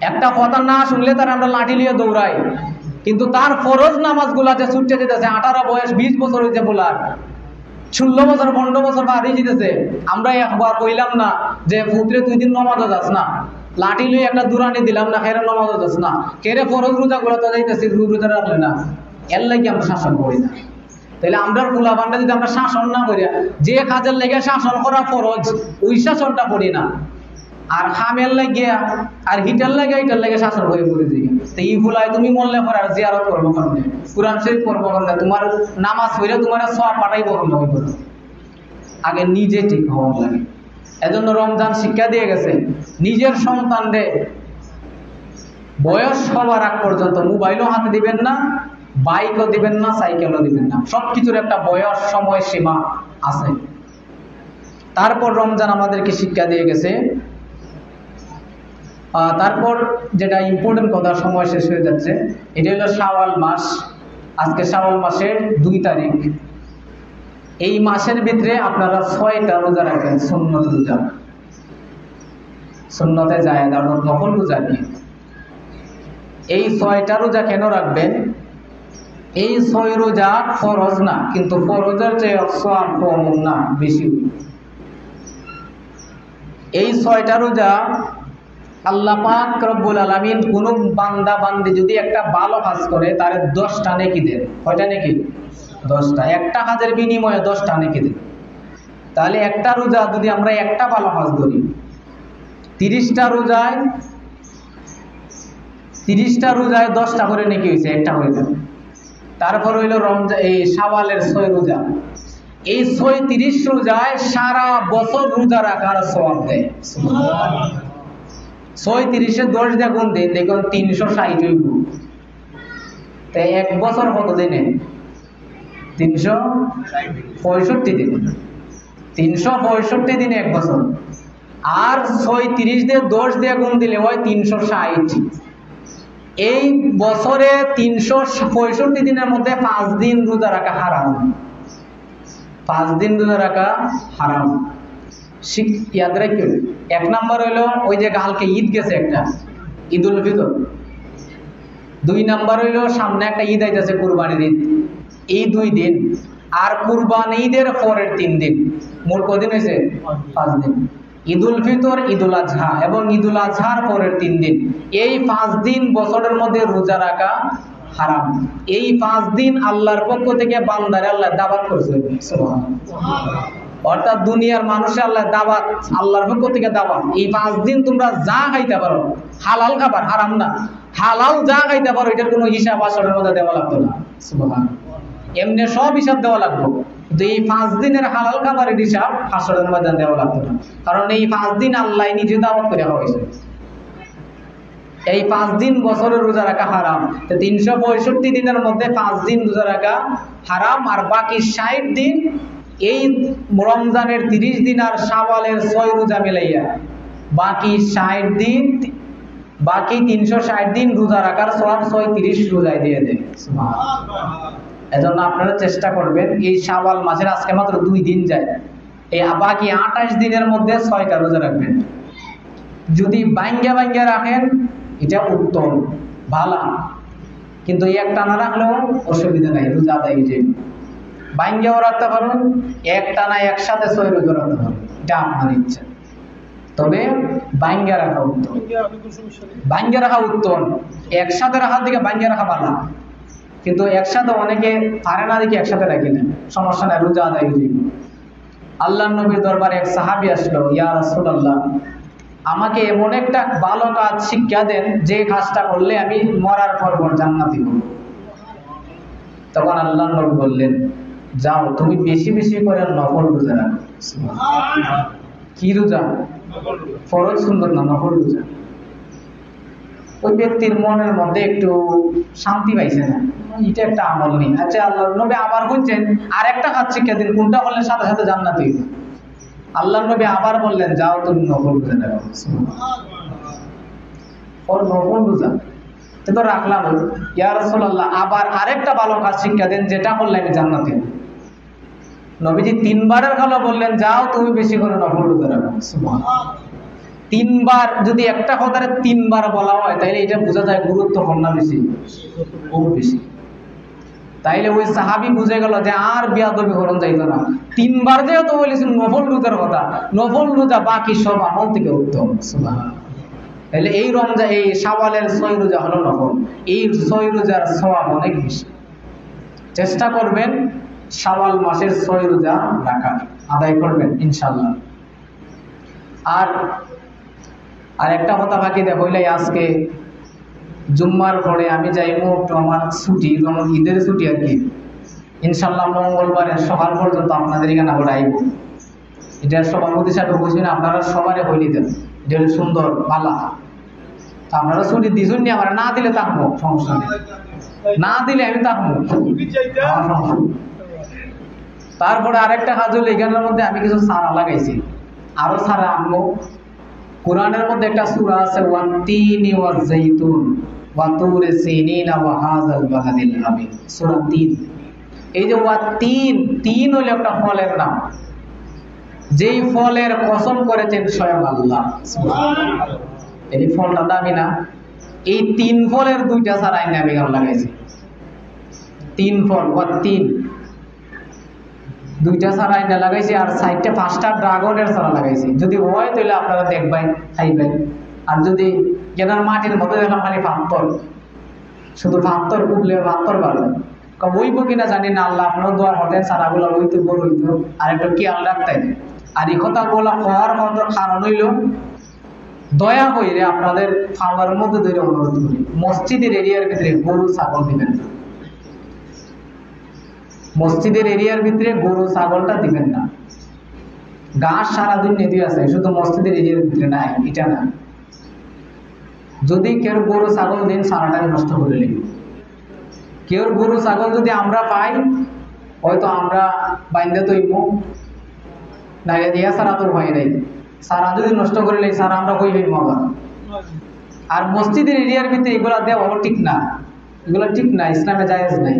একটা কথা না শুনলে তার আমরা লাঠি নিয়ে দৌড়াই, কিন্তু তার ফরজ নামাজ গুলা যে ছুটতে যেতেছে, 18 বয়স 20 বছর হয়েছে বলার, 16 বছর 15 বছর পার হয়ে যেতেছে, আমরা একবার কইলাম না যে পুত্রে তুই দিন নমাজও যাস না, লাঠি লই একটা দুরানি দিলাম না, খেরে নমাজও যাস না, কেরে ফরজ রোজা গুলো তো যাইতেছি, রোজা রাখলে না, এর লাগে আমরা শাসন করি না। তাহলে আমরা ফুলা বান্ডা যদি আমরা শাসন না করি, যে কাজের লেগে শাসন করা ফরজ ওই শাসনটা করি না, আর হামের লাগে আর হিটার লাগে এটার লাগে শাসন করে পড়ে দিই। তো এই ফুলায় তুমি মরলে পরে আর জিয়ারত করবো কারণে, কোরআন শরীফ পড়বো কারণে, তোমার নামাজ পড়ে তোমার সব পাঠাইবো কারণে, আগে নিজে ঠিক হওয়ার লাগে। এজন্য রমজান শিক্ষা দিয়ে গেছে নিজের সন্তানদের বয়স হওয়ার আগ পর্যন্ত মোবাইলও হাতে দিবেন না, বাইকও দিবেন না, সাইকেলও দিবেন না। সবকিছুর একটা বয়স সময় সীমা আছে। তারপর রমজান আমাদেরকে শিক্ষা দিয়ে গেছে, তারপর যেটা ইম্পর্টেন্ট কথা, সময় শেষ হয়ে যাচ্ছে, এটা হলো শাওয়াল মাস। আজকে শাওয়াল মাসের 2 তারিখ। এই মাসের ভিতরে আপনারা 6টা রোজা রাখবেন, সুন্নত রোজা, সুন্নতে জায়েজ অর্থাৎ নফল রোজা কি। এই 6টা রোজা কেন রাখবেন? এই 6 রোজা ফরজ না, কিন্তু ফরজের চেয়ে সওয়াব কম না, বেশি। এই 6টা রোজা আল্লাহ পাক রব্বুল আলামিন কোন বান্দা বান্দি যদি একটা ভালো কাজ করে তার 10টা নেকি দেন। কয়টা নেকি? 10টা। একটা কাজের বিনিময়ে 10টা নেকি দেন। তাহলে একটা রোজা যদি আমরা একটা ভালো কাজ করি, 30টা রোজায় 10টা করে নেকি হয়েছে, একটা করে দেন। তারপর হইল রমজান, এই শাওয়ালের 6 রোজা। এই 30 রোজায় সারা বছর রোজা রাখার সওয়াব দেয়। 30-এ 10 দিয়ে গুণ দিন, দেখুন 360 হইব। তাই এক বছর কত দিনে? 365 দিন। 365 দিনে এক বছর। আর 36 দিয়ে 10 দিয়ে গুণ দিলে হয় 360। এই বছরে 365 দিনের মধ্যে 5 দিন রোজা রাখা হারাম। 5 দিন রোজা রাখা হারাম। ইয়াদ রাখবেন। 1 নাম্বার হইলো ওই যে কালকে ঈদ গেছে একটা, ঈদুল ফিতর। 2 নাম্বার হইলো সামনে একটা ঈদ আইতেছে, কুরবানির ঈদ। এই 2 দিন আর কুরবানি ঈদের পরের 3 দিন, মোট কদিন হয়েছে? 5 দিন। ঈদুল ফিতর, ঈদুল আজহা এবং ঈদুল আজহার পরের 3 দিন, এই 5 দিন বছরের মধ্যে রোজা রাখা হারাম। এই 5 দিন আল্লাহর পক্ষ থেকে বান্দারে আল্লাহ দাওয়াত করেছে, অর্থাৎ দুনিয়ার মানুষে আল্লাহ দাওয়াত, আল্লাহর পক্ষ থেকে দাওয়াত। এই 5 দিন তোমরা যা খাইতে পারো, হালাল খাবার, হারাম না, হালাল যা খাইতে পারো, এটার কোনো হিসাব আসরের মধ্যে দেওয়া লাগতো না। সুবহানাল্লাহ। এমনি সব হিসাব দেওয়া লাগতো, কিন্তু এই 5 দিনের হালাল খাবারের হিসাব আসরের মধ্যে দেওয়া লাগতো না, কারণ এই 5 দিন আল্লাহ নিজে দাওয়াত করে হয়েছে। এই 5 দিন বছরের রোজা রাখা হারাম। 365 দিনের মধ্যে 5 দিন রোজা রাখা হারাম, আর বাকি 60 দিন এই রমজানের 30 দিন আর শাওয়ালের 6 রোজা মিলাইয়া বাকি 60 দিন, বাকি 360 দিন রোজা রাখার সওয়াব 30 রোজায় দিয়ে দেয়। এজন্য আপনারা চেষ্টা করবেন, এই শাওয়াল মাসের আজকে মাত্র 2 দিন যায়, এই বাকি 28 দিনের মধ্যে 6টা রোজা রাখবেন। যদি বাইঙ্গা রাখেন এটা উত্তম, ভালো, কিন্তু একটা না রাখলেও অসুবিধা নাই, রোজা আদায় হয়ে যাবে। বাইঙ্গাও রাখতে পারবেন, একটা না একসাথে 6 রোজা রাখতে পারবেন, এটা আপনার ইচ্ছা। তবে বাইঙ্গা রাখা উত্তম, বাইঙ্গা রাখা উত্তম। একসাথে রাখার দিকে বাইঙ্গা রাখা ভালো, কিন্তু একসাথে অনেকে পারে না দেখে একসাথে রাখি না, সমস্যা নাই, রোজা আদায় হয়ে যাবে। আল্লাহর নবীর দরবারে এক সাহাবী আসলো, ইয়া রাসূলুল্লাহ, আমাকে এমন একটা ভালো কাজ শিক্ষা দেন যে কাজটা করলে আমি মরার পর জান্নাতি হব। তখন আল্লাহর নবী বললেন, যাও তুমি বেশি বেশি করে নফল রোজা রাখো। কি রোজা? ফরজ সুন্নত না, নফল রোজা। ওই ব্যক্তির মনের মধ্যে একটু শান্তি পাইছে না, এটা একটা আমল নেই। আচ্ছা, আল্লাহর নবী আবার বলছেন আর একটা কাজ শিক্ষা দিন, কোনটা করলে সাথে সাথে জান্নাতি হইবে। আল্লাহর নবী আবার বললেন, যাও তুমি নফল রোজা রাখো। নফল রোজা তো রাখলাম, ইয়া রাসূলুল্লাহ আবার আরেকটা ভালো কাজ শিক্ষা দেন যেটা করলে আমি জান্নাতি হব। নবীজি 3 বারের কথা বললেন, যাও তুমি বেশি করে নফল রোজা রাখো। সুবহানাল্লাহ। 3 বার যদি একটা কথারে 3 বার বলা হয়, তাহলে এটা বোঝা যায় গুরুত্ব কম না বেশি? খুব বেশি। তাইলে ওই সাহাবী বুঝে গেল যে আর বিয়াদবি করন যাইতো না। 3 বার যেহেতু বলেছেন নফল রোজার কথা, নফল রোজা বাকি সব আমল থেকে উত্তম। সুবহানাল্লাহ। তাহলে এই রমজান, এই শাওয়ালের 6 রোজা হলো নফল, এই 6 রোজার সওয়াব অনেক বেশি। চেষ্টা করবেন শাওয়াল মাসের 6 রোজা রাখার, আদায় করবেন ইনশাআল্লাহ। আর একটা কথা বাকি হইলাই, আজকে জুম্মার পরে আমি যাইবো একটু, আমার ছুটি, ঈদের ছুটি আর কি। ইনশাআল্লাহ মঙ্গলবারের সকাল পর্যন্ত আপনাদের এখানে আমরা আইব। এটা সভাপতি সাহেব বুঝবেন, আপনারা সবারে হইলি দেন, এটা হলো সুন্দর পালা। আপনারা ছুটি দিছুন নি, আমরা না দিলে থাকবো, সমস্যা নেই, না দিলে আমি থাকবো। তারপরে আরেকটা কাজ হলো, এখানের মধ্যে আমি কিছু সারা লাগাইছি, আরো সারা আনবো। কোরআনের মধ্যে একটা সূরা আছে, ওয়াত-তিনি ওয়াজ-যাইতুন ওয়া তুরি সিনিনা ওয়া হাযাল বালাদিল আমিন, সূরা 3। এই যে ওয়াত-তিন, তিন হলো একটা ফলের নাম, যেই ফলের কসম করেছেন স্বয়ং আল্লাহ। সুবহানাল্লাহ। এই ফলটা দামি না? এই 3 ফলের 2টা ছাড়া আইনে আমি গান লাগাইছি। 3 ফল, ওয়াত-তিন 2টা ছাড়া আইনে লাগাইছি, আর 4টা 5টা ড্রাগনের ছাড়া লাগাইছি। যদি হয় তাহলে আপনারা দেখবেন, খাইবেন। আর যদি কেনার মাটির মধ্যে দেখলাম খালি পাথর, শুধু পাথর কুবলে পাথর বাড়বে, ওইব কিনা জানি না, আল্লাহ আপনার দোয়ার হতেন সারাগুলো ওইতো বড় হইতো, আর একটু খেয়াল রাখতেন। আর এই কথা বলা হওয়ার কারণ হইল, দয়া করে আপনাদের খাওয়ার মধ্যে ধরে অনুরোধ করি, মসজিদের এরিয়ার ভিতরে গরু ছাগল দিবেন না। মসজিদের এরিয়ার ভিতরে গরু ছাগলটা দিবেন না। ঘাস সারাদিন নেদি আছে, শুধু মসজিদের এরিয়ার ভিতরে নাই, এটা না। যদি কেউ গরু ছাগল দিন, সারাটাই নষ্ট করে নেবে। কেউ গরু ছাগল যদি আমরা পাই, হয়তো আমরা বাইন্দে তৈব, না দিয়া ছাড়া তোর ভয় নাই, সারা যদি নষ্ট করে লাই সারা আমরা কই হই মগা। আর মসজিদের এরিয়ার ভিতরে এগুলা দেওয়া ঠিক না, এগুলো ঠিক না, ইসলামে জায়েজ নাই।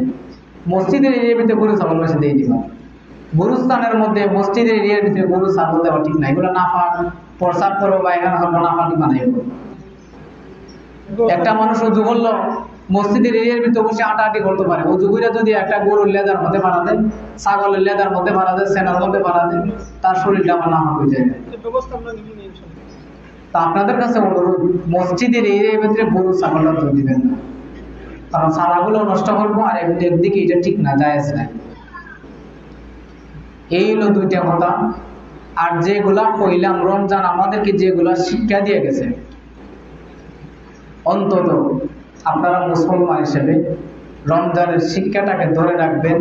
মসজিদের এরিয়ার ভিতরে গরু ছাগল বেশি দিয়ে দিবা, গুরুস্থানের মধ্যে মসজিদের এরিয়ার ভিতরে গরু ছাগল দেওয়া ঠিক না, এগুলো নাফা প্রসাদ করবো বা এখানে নাফাটি বানাইব। একটা মানুষ উজু করলো মসজিদের এরিয়ার ভিতরে বসে আটাআটি করতে পারে, উজু করে যদি একটা গরুর লেদার মধ্যে বানা দেয়, ছাগলের লেদার মধ্যে বানা দেয়, সেনার মধ্যে বানা দেয়, তার শরীরটা আমার নাফা হয়ে যায়। তা আপনাদের কাছে অনুরোধ, মসজিদের এরিয়ার ভিতরে গরু ছাগলটা দুধ দিবেন না, কারণ সারাগুলো নষ্ট করবো আর একদিকে এটা ঠিক না, জায়েজ নাই। এই হলো দুইটা কথা। আর যেগুলা কইলাম, রমজান আমাদেরকে যেগুলা শিক্ষা দিয়ে গেছে, অন্তত আপনারা মুসলমান হিসেবে রমজানের শিক্ষাটাকে ধরে রাখবেন।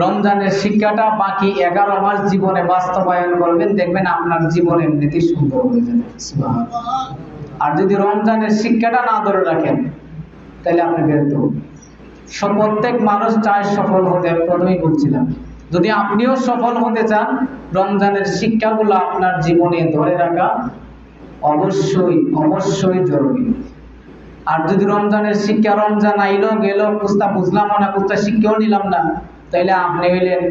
রমজানের শিক্ষাটা বাকি 11 মাস জীবনে বাস্তবায়ন করবেন, দেখবেন আপনার জীবন এমনিতেই সুন্দর হয়ে যাবে। আর যদি রমজানের শিক্ষাটা না ধরে রাখেন তাহলে আপনি ব্যর্থ। প্রত্যেক মানুষ চায় সফল হতে, প্রথমেই বলছিলাম। যদি আপনিও সফল হতে চান, রমজানের শিক্ষাগুলো আপনার জীবনে ধরে রাখা অবশ্যই অবশ্যই জরুরি। আর যদি রমজানের শিক্ষা, রমজান আইলো গেল, কুস্তা বুঝলাম না, কুস্তা শিক্ষাও নিলাম না, তাইলে আপনি হইলেন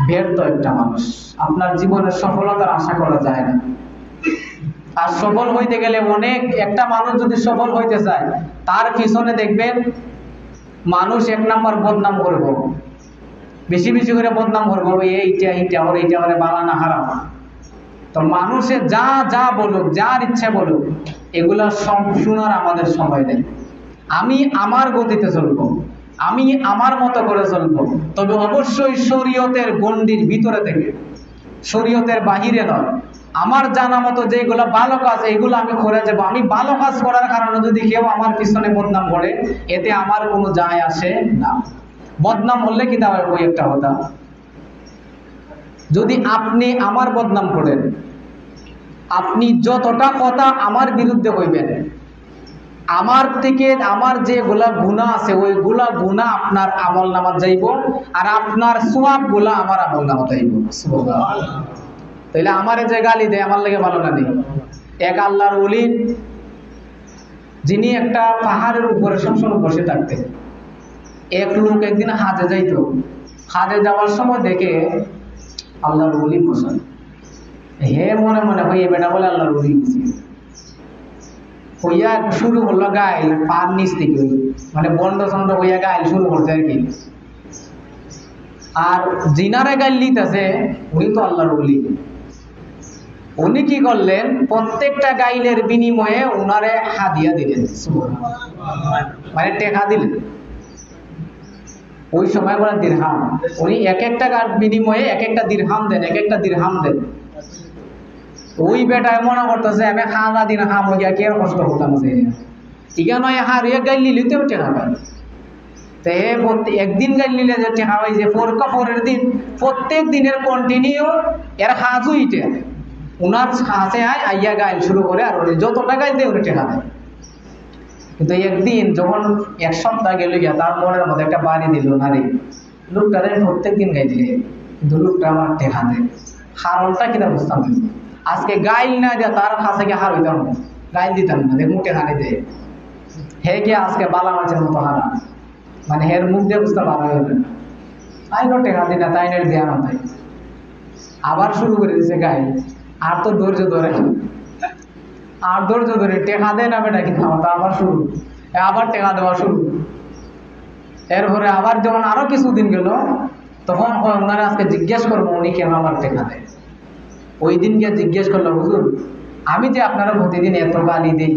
ব্যর্থ একটা মানুষ। আপনার জীবনের সফলতার আশা করা যায় না। আর সফল হইতে গেলে অনেক, একটা মানুষ যদি সফল হইতে চায়, তার পিছনে দেখবেন মানুষ 1 নাম্বার বদনাম করবো, বেশি বেশি করে বদনাম করবো, এইটা ওরে বালা না হারাম। তো মানুষে যা যা বলুক, যার ইচ্ছা বলুক, এগুলা সব শোনার আমাদের সময় নেই। আমি আমার গতিতে চলবো, আমি আমার মতো করে চলবো, তবে অবশ্যই শরীয়তের গণ্ডির ভিতরে থেকে, শরীয়তের বাহিরে নয়। আমার জানা মতো যেগুলো ভালো কাজ, এগুলো আমি করে যাবো। আমি ভালো কাজ করার কারণে যদি কেউ আমার পিছনে বদনাম করে, এতে আমার কোনো যায় আসে না। বদনাম হলে কি দাঁড়ায় ওই একটা কথা, যদি আপনি আমার বদনাম করেন, আপনি যতটা কথা আমার বিরুদ্ধে হইবেন, আমার থেকে আমার যে গুলা গুনাহ আছে, ওই গুনাহ আপনার আমল নামাত যাইব, আর আপনার সওয়াব গুলা আমার আমল নামাত যাইব। সুবহানাল্লাহ। তাইলে আমারে যে গালি দেয়, আমার লাগে ভালো না নেই। এক আল্লাহর ওলি, যিনি একটা পাহাড়ের উপরে সবসময় বসে থাকতেন। এক লোক একদিন হাজে যাইতো, হাজে যাওয়ার সময় দেখে আল্লাহর ওলি বসে, হে মনে মনে হয় বেটা বলে আল্লাহর ওলি হইয়া শুরু হলো গাইল, পার নিচ থেকে মানে বন্ড চন্ড হইয়া গাইল শুরু করছে আর কি। আর জিনারে গাইল নিতেছে, উনি তো আল্লাহর ওলি। উনি কি করলেন, প্রত্যেকটা গাইলের বিনিময়ে উনারে হাদিয়া দিলেন, মানে টেকা দিলেন। ওই সময় বলেন দিরহাম, উনি এক একটা বিনিময়ে এক একটা দিরহাম দেন, এক একটা দিরহাম দেন। ওই বেটায় মনে করতেছে আমি খাওয়া দিন খাম হইয়া কি আর কষ্ট করতাম, ইগা নয় হারিয়ে গাইল নিলে তো টেকা পাই। তো একদিন গাইল নিলে যে টেকা পাই, যে পরের দিন প্রত্যেক দিনের কন্টিনিউ এর হাজু ইটে উনার হাসে আইয়া গাইল শুরু করে, আর যতটা গাইল দেয় উনি টেকা দেয়। কিন্তু একদিন যখন 1 সপ্তাহ গেল গিয়া, তার মনের মধ্যে একটা বাড়ি দিল নারী, লোকটারে প্রত্যেক দিন গাইল দিলে, কিন্তু লোকটা আমার টেকা দেয়। হারলটা কিনা বুঝতাম, আজকে গাইল না দিয়া তার কাছে গিয়ে হার হইতাম না, গাইল দিতাম না, দেখ মুখে হানি দেয়। হে গিয়ে আজকে বালা মাছের মতো হারা, মানে হের মুখ দিয়ে বুঝতে ভালো হইবে না। তাইও টেকা দিই না, তাই না দেয়া না, তাই আবার শুরু করে দিছে গাইল। আর তো ধৈর্য ধরে, আর ধৈর্য ধরে টেকা দেয় না বেটা, কিন্তু আবার শুরু, আবার টেকা দেওয়া শুরু। এরপরে আবার যখন আরো কিছুদিন গেল, তখন ওনারা আজকে জিজ্ঞেস করবো উনি কেন আমার টেকা দেয়। ওই দিন গিয়ে জিজ্ঞেস করলো, হুজুর আমি যে আপনারা প্রতিদিন এত গালি দিই,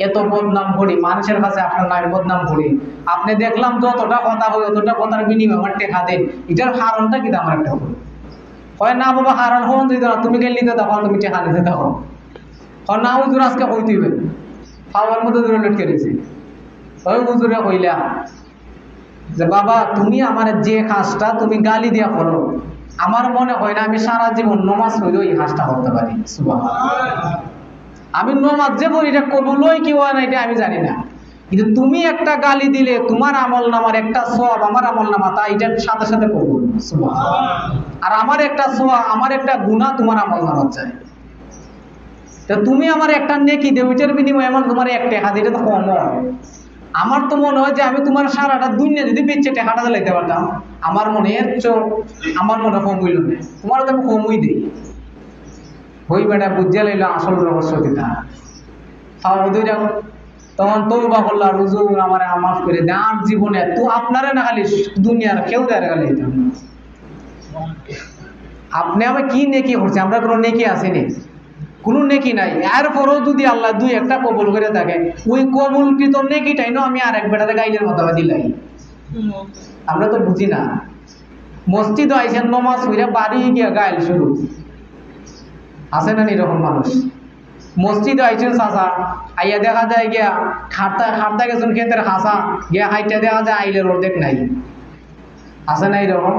এত বদনাম করি, মানুষের কাছে আপনার নামে বদনাম করি, আপনি দেখলাম যতটা কথা হয় অতটা কথার বিনিময়ে আমার টেকা দেন, এটার কারণটা কি আমার একটা হল? হয় না বাবা, হারান হন দিতে না, তুমি গেলে দিতে তখন তুমি টেকা দিতে তখন হয় না। হুজুর আজকে হইতে হবে, খাওয়ার মধ্যে ধরে লটকে দিয়েছি। ওই হুজুরে কইলা যে বাবা তুমি আমার যে কাজটা তুমি গালি দিয়া করো, আমার মনে হয় না আমি সারা জীবন নমাজ পড়লেও এই কাজটা করতে পারি। সুবহানাল্লাহ। আমি নমাজ যে পড়ি এটা কবুলই কি হয় না এটা আমি জানি না, কিন্তু তুমি একটা গালি দিলে তোমার আমল নামার একটা সওয়াব আমার আমল নামা, তা এটার সাথে সাথে কবুল। সুবহানাল্লাহ। আর আমার একটা সওয়াব, আমার একটা গুনাহ তোমার আমল নামার চাই। তো তুমি আমার একটা নেকি দে, ওইটার বিনিময়ে আমার তোমার এক টাকা দিই, এটা তো কম হয়। আমার তো মনে হয় যে আমি তোমার সারাটা দুনিয়া যদি বেচে টাকাটা দিতে পারতাম, আমার মনে আমার মনে কম হইল না, তোমার তো আমি কমই দিই। হই বেটা বুঝে লাইলো আসল রহস্য কিনা। তখন তওবা করলাম, হুজুর আমারে মাফ করে দেন, আর জীবনে তো আপনারে না খালি দুনিয়ার কেউ দেয় খালি আপনি আমার কি নেকি করছে, আমরা কোনো নেকি আসেনি, কোনো নেকি নাই। এরপরও যদি আল্লাহ দুই একটা কবুল করে থাকে, ওই কবুলকৃত নেকিটাই না আমি আর এক বেটাতে গাইলের মতো দিলাই। আমরা তো বুঝি না। মসজিদ আইসেন নমাজ হইরা বাড়ি গিয়া গাইল শুরু, আছে না এরকম মানুষ? মসজিদ আইসেন চাচা, আইয়া দেখা যায় গিয়া খাটতা গেছেন ক্ষেতের হাসা গিয়া হাইটা দেখা যায় আইলের অর্ধেক নাই, আছে না এরকম?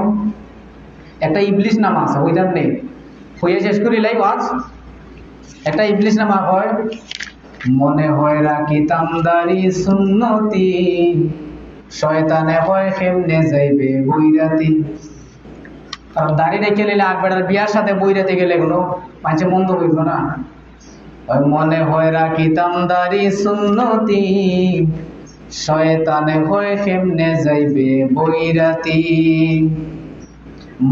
একটা ইবলিশ নামা আছে, ওইটার নেই হইয়া শেষ করি লাই আজ। একটা ইবলিশ নামা হয়, মনে হয় রাখিতাম দাড়ি সুন্নতি, শয়তানে হয় কেমনে যাইবে বৈরাতি। কারণ দাড়ি রেখে নিলে আকবেটার বিয়ার সাথে বৈরাতে গেলে এগুলো মাঝে মন্দ হইব না। মনে হয় রাখিতাম দাড়ি সুন্নতি, শয়তানে হয় কেমনে যাইবে বৈরাতি।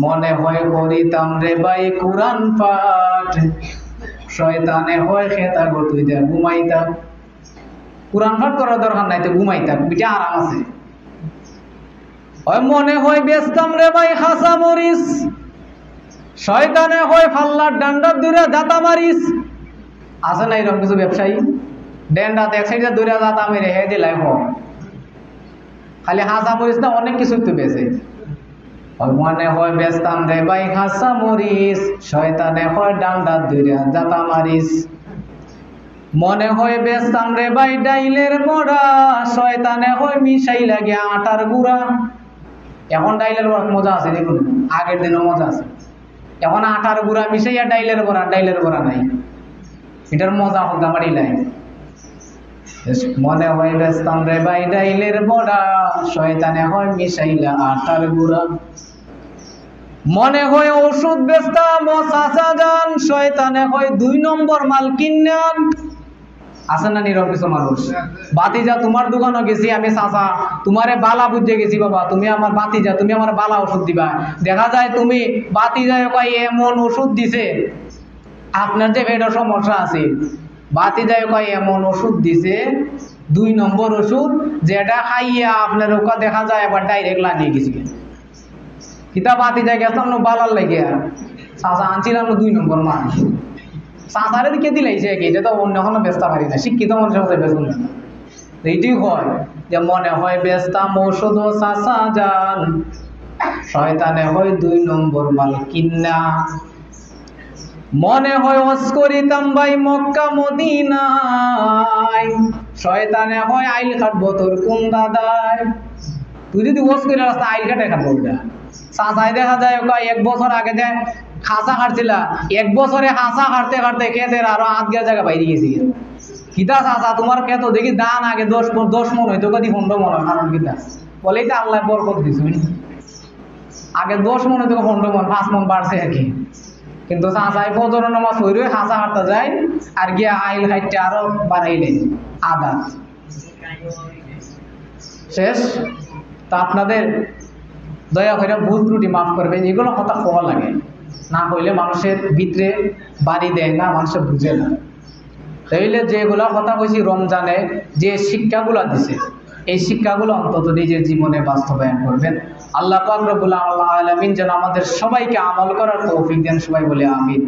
মনে হয় করিতাম রে ভাই কুরআন পাঠ, শয়তানে হয় খেতা গতুই দেয়া ঘুমাইতাম। কুরআন পাঠ করার দরকার নাই, তো ঘুমাইতাম, এটা আরাম আছে। মনে হয় বেচতাম রে ভাই হাসা মরিস, শয়তানে হয় ফাল্লার ডান্ডার দূরে দাতা মারিস। আছে না এরকম কিছু ব্যবসায়ী? ডেন্ডাতে এক সাইডে দূরে দাতা মেরে হে দিলাই হয়, খালি হাসা মরিস না, অনেক কিছু তো বেচে। মনে হয় বেচতাম রে ভাই হাসা মরিস, শয়তানে হয় ডান্ডার দূরে দাতা মারিস। মনে হয় বেচতাম রে ভাই ডাইলের বড়া, শয়তানে হয় মিশাই লাগে আটার গুড়া। এখন ডাইলের বড়া মজা আছে দেখুন, আগের দিনও মজা আছে। এখন আটার গুড়া মিশাইয়া ডাইলের বড়া নাই, এটার মজা হোক আমার এই লাইন। মনে হয় বেচতাম রে ভাই ডাইলের বড়া, শয়তানে হয় মিশাইলা আটার গুড়া। মনে হয় ওষুধ বেচতাম ও চাচা যান, শয়তানে হয় 2 নম্বর মাল কিনান। আছে না নিরব কিছু মানুষ? বাতিজা তোমার দোকানে গেছি আমি, চাচা তোমারে বালা বুঝে গেছি, বাবা তুমি আমার বাতিজা, তুমি আমার বালা ওষুধ দিবা। দেখা যায় তুমি বাতিজায় কয় এমন ওষুধ দিছে, আপনার যে পেটের সমস্যা আছে, বাতিজায় কয় এমন ওষুধ দিছে 2 নম্বর ওষুধ, যেটা খাইয়া আপনার ওকা দেখা যায় আবার ডাইরেক্ট লাগিয়ে গেছি। কিতা বাতিজায় গেছিলাম না বালার লাগিয়া, চাচা আনছিলাম 2 নম্বর মাল। চাচারে দিকে দিলাইছে কি, এটা তো অন্য কোনো ব্যস্ত পারি না, শিক্ষিত মানুষের মধ্যে বেচুন না। এইটাই হয় যে মনে হয় বেচতাম ঔষধ চাচা যান, শয়তানে হয় 2 নম্বর মাল কিন্না। মনে হয় ওয়াজ করিতাম ভাই মক্কা মদিনায়, শয়তানে হয় আইল কাটবো তোর কোন দাদায়। তুই যদি ওয়াজ করে রাস্তা আইল কাটে কাটবো, ওটা চাচাই দেখা যায় 1 বছর আগে যে খাসা হাঁটছিলা, 1 বছরে হাসা হাঁটতে হাঁটতে খেতের আরো 8 জায়গা বাইরে গেছি। কিতা চাচা তোমার খেত দেখি দান আগে 10 মন হইতো, কদি 15 মন হয়, কারণ কিতা বলেই তো আল্লাহ বরকত দিছো, আগে 10 মন হইতো 15 মন, 5 মন বাড়ছে আর কি। কিন্তু চাচাই ফজর নামাজ হইরে হাসা হাঁটতে যায়, আর গিয়া আইল হাইটে আরো বাড়াইলেন আদা শেষ। তা আপনাদের দয়া করে ভুল ত্রুটি মাফ করবেন, এগুলো কথা কওয়া লাগে না, হইলে মানুষের ভিতরে বাড়ি দেয় না, মানুষের বুঝে না। তাইলে যেগুলা কথা কইছি রমজানে যে শিক্ষাগুলা দিছে, এই শিক্ষাগুলো অন্তত নিজের জীবনে বাস্তবায়ন করবেন। আল্লাহ পাক রব্বুল আলামিন যেন আমাদের সবাইকে আমল করার তৌফিক দেন, সবাই বলে আমিন।